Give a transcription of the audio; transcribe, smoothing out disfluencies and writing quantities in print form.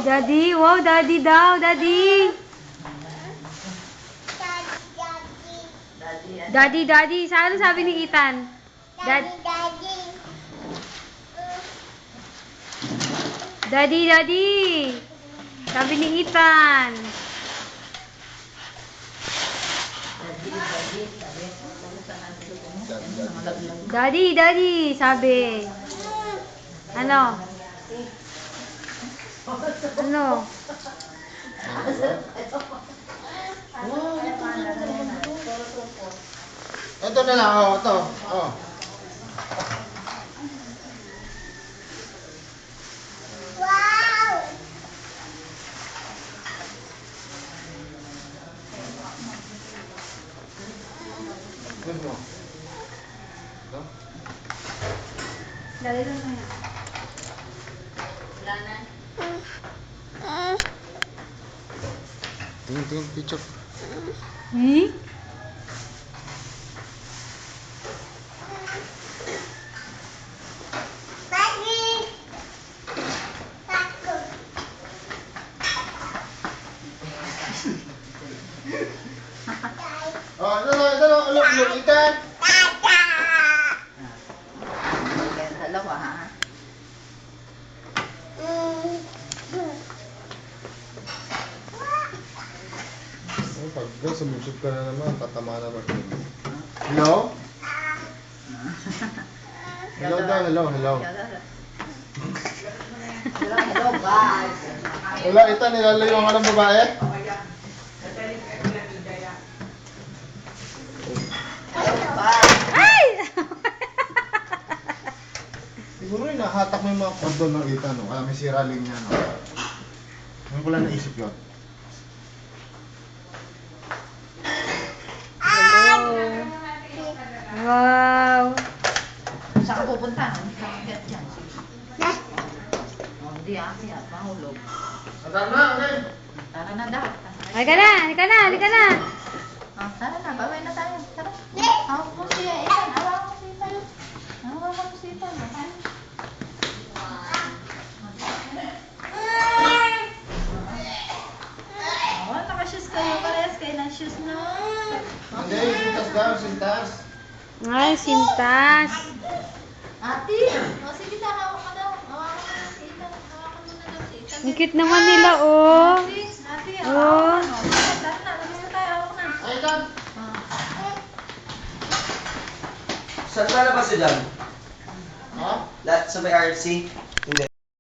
Daddy, wow, daddy daw, daddy. Daddy, daddy. Ano sabi ni Ethan? Daddy. Daddy, daddy. Sabi ni Ethan. Daddy, daddy, sabi. Ano? Ano? Ito na lang, oh, ito. Oh. Wow! Tignan mo. Ito. Dali lang na yan. Wala na. Tingin, picture. Hmm? Daddy! Takot. Oh, ito na, look, Ethan. Dalawa, ha? Oh, pag sumusub ka na naman, tatama naman. Hello? Hello daw, hello. Hello, guys. Wala, Ethan, nilalayo ka ng babae? Ay! Siguro yung nahatak mo yung mga kordon ng Ethan, no? Kaya may sira linya, no? Ngayon ko lang naisip yun. Wow. Saan ka pupunta? Hindi ka mag-get dyan. Oh, hindi, mahulog. Tara na, okay? Tara na daw. Halika na, halika na, halika na. Oh, tara na, baway na tayo. Tara. Hawak mo si Ethan. Hawak mo si Ethan. Hawak mo si Ethan. Oh, naka-shoes kayo. Parehas kayo ng shoes, no? Hindi, sintas daw, sintas. Ay, sintas. Ate! O, sige na, hawak ka daw. Hawakan mo na si Ethan. Hawakan mo na daw si Ethan. Ang cute naman nila, oh. Ate, Oh. hawakan mo. Tara na, labas na tayo. Hawak na. Ay, Ethan! Saan ba labas yun dyan? Ha? Sa may RFC?